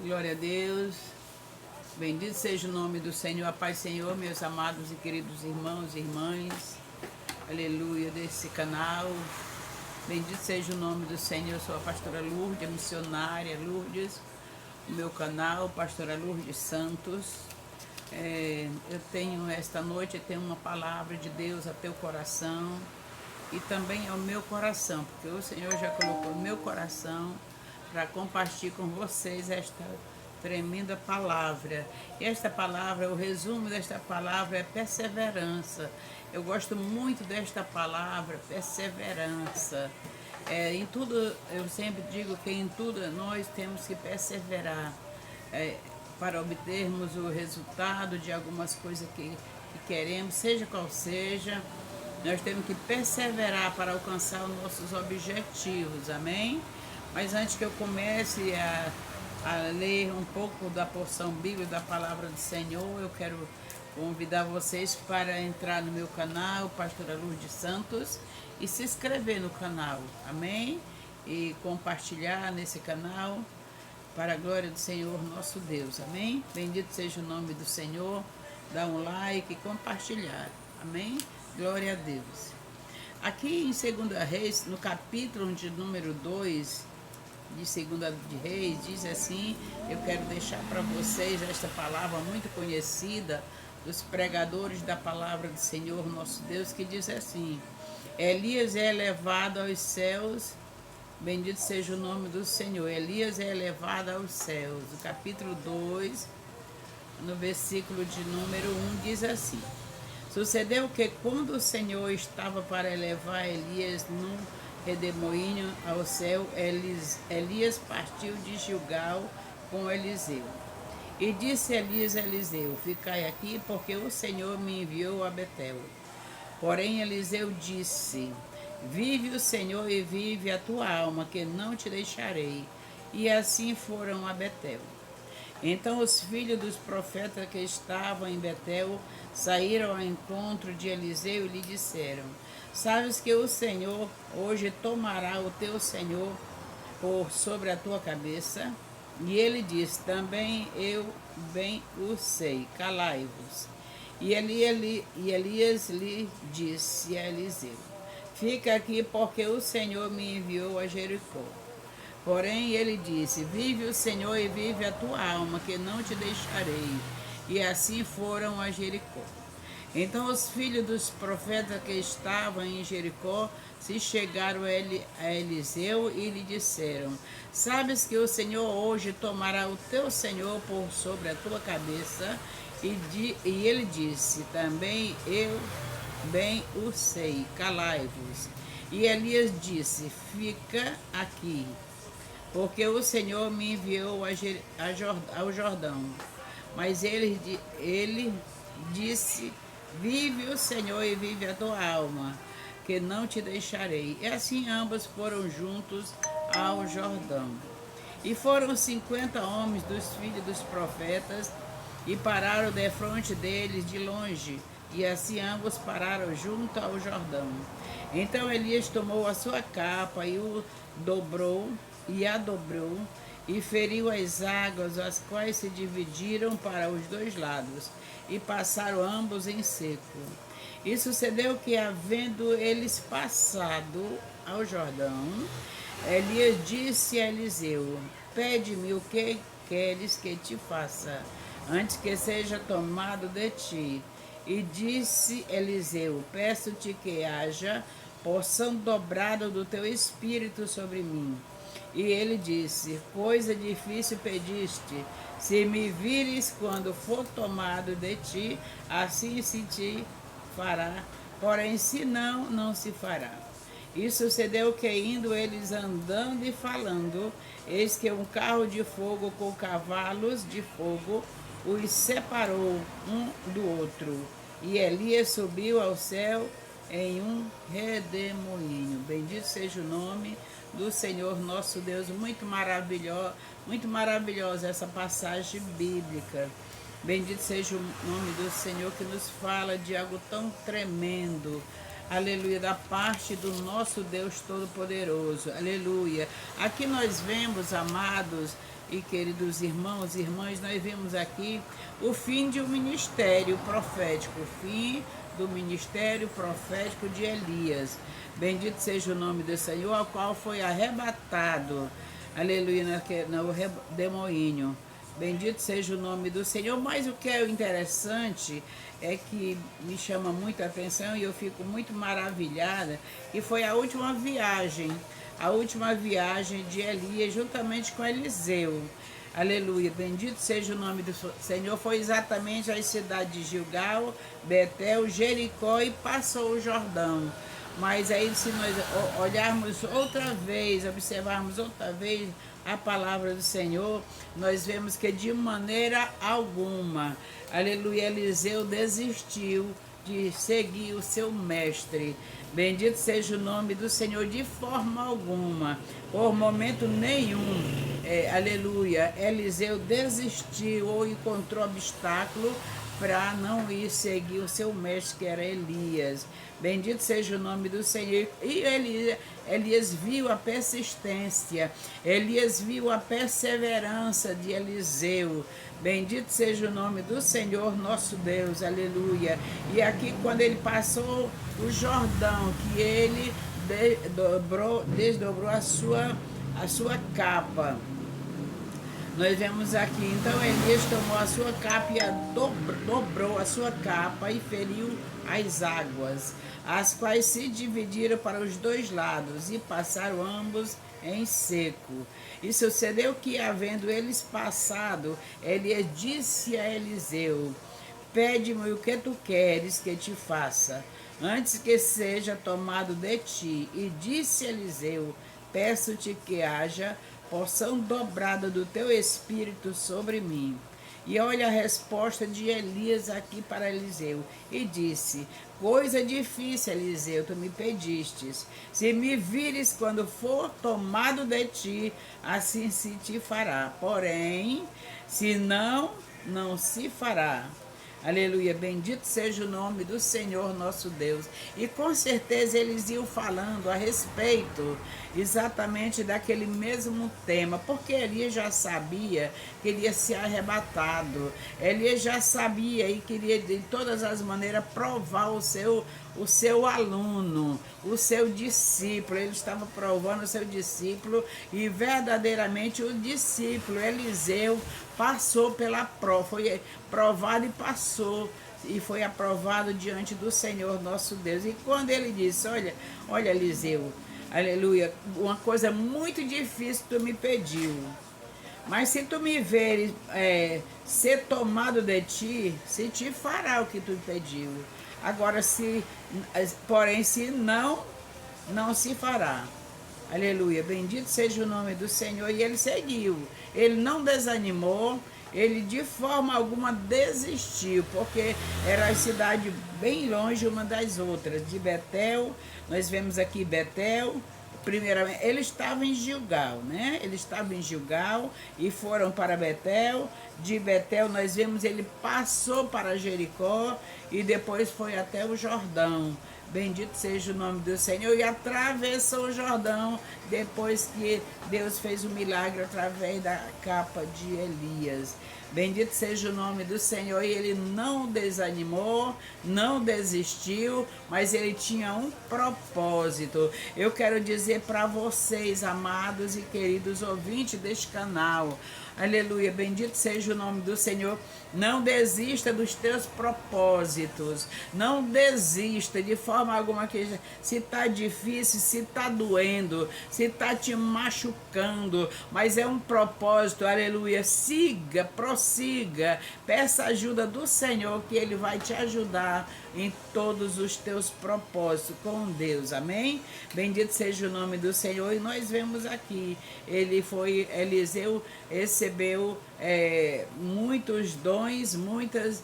Glória a Deus. Bendito seja o nome do Senhor. A paz, Senhor, meus amados e queridos irmãos e irmãs. Aleluia, desse canal. Bendito seja o nome do Senhor. Eu sou a pastora Lourdes, a missionária Lourdes. O meu canal, pastora Lourdes Santos. Esta noite eu tenho uma palavra de Deus a teu coração e também ao meu coração, porque o Senhor já colocou no meu coração para compartilhar com vocês esta tremenda palavra. E esta palavra, o resumo desta palavra é perseverança. Eu gosto muito desta palavra, perseverança. Em tudo, eu sempre digo que em tudo nós temos que perseverar para obtermos o resultado de algumas coisas que queremos, seja qual seja. Nós temos que perseverar para alcançar os nossos objetivos, amém? Mas antes que eu comece a ler um pouco da porção bíblica da palavra do Senhor, eu quero convidar vocês para entrar no meu canal, Pastora Lourdes Santos, e se inscrever no canal, amém? E compartilhar nesse canal para a glória do Senhor nosso Deus, amém? Bendito seja o nome do Senhor, dá um like e compartilhar, amém? Glória a Deus. Aqui em 2 Reis, no capítulo de número 2, de 2 de Reis, diz assim, eu quero deixar para vocês esta palavra muito conhecida dos pregadores da palavra do Senhor nosso Deus, que diz assim: Elias é elevado aos céus, bendito seja o nome do Senhor. Elias é elevado aos céus. O capítulo 2, no versículo de número 1, diz assim: Sucedeu que quando o Senhor estava para elevar Elias no redemoinho ao céu, Elias partiu de Gilgal com Eliseu. E disse Elias a Eliseu: Ficai aqui, porque o Senhor me enviou a Betel. Porém Eliseu disse: Vive o Senhor e vive a tua alma, que não te deixarei. E assim foram a Betel. Então os filhos dos profetas que estavam em Betel saíram ao encontro de Eliseu e lhe disseram: Sabes que o Senhor hoje tomará o teu Senhor por sobre a tua cabeça? E ele disse: Também eu bem o sei, calai-vos. E Elias lhe disse a Eliseu: Fica aqui, porque o Senhor me enviou a Jericó. Porém ele disse: Vive o Senhor e vive a tua alma, que não te deixarei. E assim foram a Jericó. Então os filhos dos profetas que estavam em Jericó se chegaram a Eliseu e lhe disseram: Sabes que o Senhor hoje tomará o teu Senhor por sobre a tua cabeça? E ele disse: Também eu bem o sei, calai-vos. E Elias disse: Fica aqui, porque o Senhor me enviou ao Jordão. Mas ele disse: Vive o Senhor e vive a tua alma, que não te deixarei. E assim ambos foram juntos ao Jordão. E foram 50 homens dos filhos dos profetas, e pararam defronte deles de longe, e assim ambos pararam junto ao Jordão. Então Elias tomou a sua capa e a dobrou, e feriu as águas, as quais se dividiram para os dois lados, e passaram ambos em seco. E sucedeu que, havendo eles passado ao Jordão, Elias disse a Eliseu: Pede-me o que queres que te faça, antes que seja tomado de ti. E disse Eliseu: Peço-te que haja porção dobrada do teu espírito sobre mim. E ele disse: Coisa difícil pediste. Se me vires quando for tomado de ti, assim se te fará. Porém, se não, não se fará. E sucedeu que, indo eles andando e falando, eis que um carro de fogo com cavalos de fogo os separou um do outro. E Elias subiu ao céu em um redemoinho. Bendito seja o nome do Senhor nosso Deus. Muito maravilhosa essa passagem bíblica. Bendito seja o nome do Senhor, que nos fala de algo tão tremendo. Aleluia, da parte do nosso Deus Todo-Poderoso. Aleluia. Aqui nós vemos, amados, e queridos irmãos e irmãs, nós vimos aqui o fim de um ministério profético, o fim do ministério profético de Elias. Bendito seja o nome do Senhor, ao qual foi arrebatado, aleluia, no redemoinho. Bendito seja o nome do Senhor. Mas o que é interessante é que me chama muita atenção e eu fico muito maravilhada, que foi a última viagem de Elias juntamente com Eliseu. Aleluia, bendito seja o nome do Senhor. Foi exatamente as cidades de Gilgal, Betel, Jericó e passou o Jordão. Mas aí, se nós olharmos outra vez, observarmos outra vez a palavra do Senhor, nós vemos que de maneira alguma, aleluia, Eliseu desistiu de seguir o seu mestre. Bendito seja o nome do Senhor, de forma alguma, por momento nenhum, aleluia, Eliseu desistiu ou encontrou obstáculo para não ir seguir o seu mestre, que era Elias. Bendito seja o nome do Senhor. E Elias viu a persistência, Elias viu a perseverança de Eliseu. Bendito seja o nome do Senhor nosso Deus, aleluia. E aqui quando ele passou o Jordão, que ele desdobrou a sua capa. Nós vemos aqui, então Elias tomou a sua capa e dobrou a sua capa e feriu as águas, as quais se dividiram para os dois lados e passaram ambos em seco. E sucedeu que, havendo eles passado, Elias disse a Eliseu: pede-me o que tu queres que te faça, antes que seja tomado de ti. E disse Eliseu: peço-te que haja porção dobrada do teu espírito sobre mim. E olha a resposta de Elias aqui para Eliseu. E disse: coisa difícil, Eliseu, tu me pedistes. Se me vires quando for tomado de ti, assim se te fará. Porém, se não, não se fará. Aleluia, bendito seja o nome do Senhor nosso Deus. E com certeza eles iam falando a respeito exatamente daquele mesmo tema, porque Elias já sabia que ele ia ser arrebatado. Elias já sabia e queria de todas as maneiras provar o seu aluno, o seu discípulo. Ele estava provando o seu discípulo e verdadeiramente o discípulo Eliseu passou pela prova, foi provado e passou, e foi aprovado diante do Senhor nosso Deus. E quando ele disse: olha Eliseu, aleluia, uma coisa muito difícil tu me pediu, mas se tu me veres ser tomado de ti, se te fará o que tu pediu. Agora, porém, se não, não se fará. Aleluia, bendito seja o nome do Senhor. E ele seguiu, ele não desanimou, ele de forma alguma desistiu, porque era a cidade bem longe uma das outras. De Betel, nós vemos aqui Betel, primeiramente, ele estava em Gilgal, né? Ele estava em Gilgal e foram para Betel. De Betel, nós vemos, ele passou para Jericó e depois foi até o Jordão. Bendito seja o nome do Senhor. E atravessou o Jordão depois que Deus fez o milagre através da capa de Elias. Bendito seja o nome do Senhor. E ele não desanimou, não desistiu, mas ele tinha um propósito. Eu quero dizer para vocês, amados e queridos ouvintes deste canal, aleluia, bendito seja o nome do Senhor. Não desista dos teus propósitos. Não desista de forma alguma, que se está difícil, se está doendo, se está te machucando, mas é um propósito, aleluia. Siga, prossiga, peça ajuda do Senhor, que Ele vai te ajudar em todos os teus propósitos com Deus, amém? Bendito seja o nome do Senhor. E nós vemos aqui, Eliseu recebeu muitos dons, muitas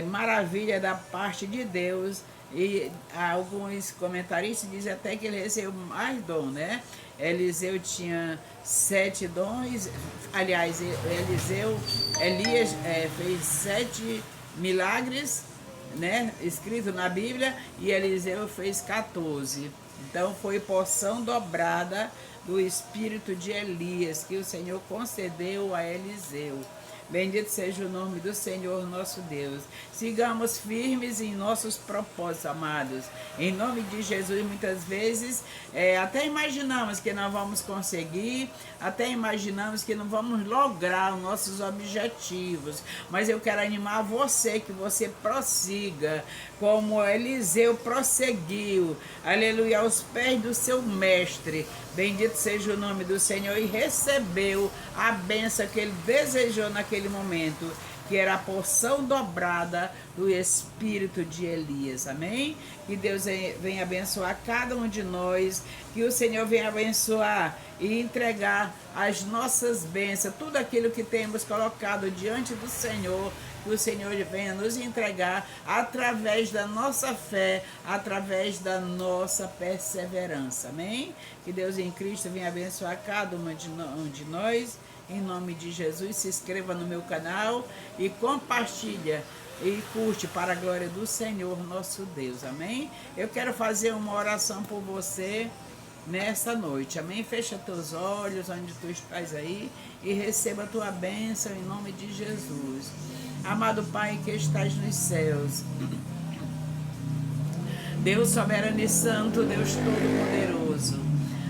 maravilhas da parte de Deus. E alguns comentaristas dizem até que ele recebeu mais dom, né? Eliseu tinha 7 dons, aliás, Elias fez 7 milagres, né, escrito na Bíblia, e Eliseu fez 14. Então foi porção dobrada do espírito de Elias, que o Senhor concedeu a Eliseu. Bendito seja o nome do Senhor nosso Deus. Sigamos firmes em nossos propósitos, amados. Em nome de Jesus, muitas vezes, até imaginamos que não vamos conseguir, até imaginamos que não vamos lograr os nossos objetivos. Mas eu quero animar você, que você prossiga, como Eliseu prosseguiu, aleluia, aos pés do seu mestre. Bendito seja o nome do Senhor, e recebeu a bênção que ele desejou naquele momento, que era a porção dobrada do espírito de Elias, amém? Que Deus venha abençoar cada um de nós, que o Senhor venha abençoar e entregar as nossas bênçãos, tudo aquilo que temos colocado diante do Senhor, que o Senhor venha nos entregar através da nossa fé, através da nossa perseverança, amém? Que Deus em Cristo venha abençoar cada um de nós, em nome de Jesus. Se inscreva no meu canal e compartilha e curte para a glória do Senhor nosso Deus, amém? Eu quero fazer uma oração por você nessa noite, amém? Fecha teus olhos onde tu estás aí e receba a tua bênção em nome de Jesus. Amado Pai que estás nos céus, Deus soberano e santo, Deus todo-poderoso,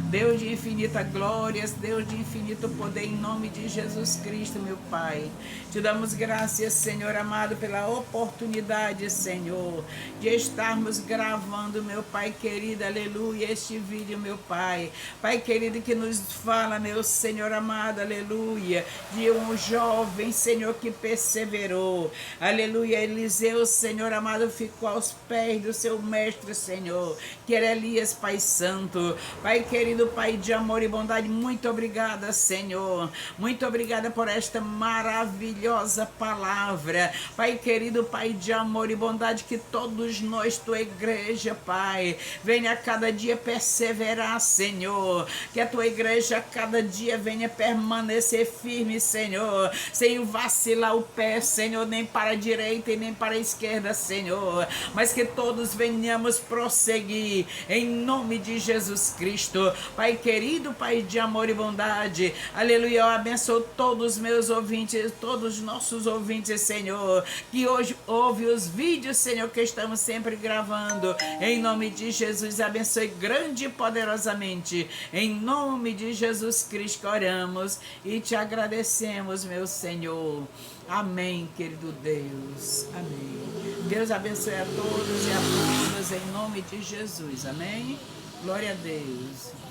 Deus de infinita glória, Deus de infinito poder, em nome de Jesus Cristo, meu Pai. Te damos graças, Senhor amado, pela oportunidade, Senhor, de estarmos gravando, meu Pai querido, aleluia, este vídeo, meu Pai. Pai querido, que nos fala, meu Senhor amado, aleluia, de um jovem, Senhor, que perseverou, aleluia. Eliseu, Senhor amado, ficou aos pés do seu mestre, Senhor, que era Elias, Pai Santo. Pai querido, Pai de amor e bondade, muito obrigada, Senhor. Muito obrigada por esta maravilhosa palavra. Pai querido, Pai de amor e bondade, que todos nós, tua igreja, Pai, venha a cada dia perseverar, Senhor. Que a tua igreja a cada dia venha permanecer firme, Senhor, sem vacilar o pé, Senhor, nem para a direita e nem para a esquerda, Senhor. Mas que todos venhamos prosseguir em nome de Jesus Cristo. Pai querido, Pai de amor e bondade, aleluia, eu abençoo todos os meus ouvintes, todos os nossos ouvintes, Senhor, que hoje ouve os vídeos, Senhor, que estamos sempre gravando, em nome de Jesus. Abençoe grande e poderosamente, em nome de Jesus Cristo oramos e te agradecemos, meu Senhor. Amém, querido Deus, amém. Deus abençoe a todos e a todas, em nome de Jesus, amém. Glória a Deus.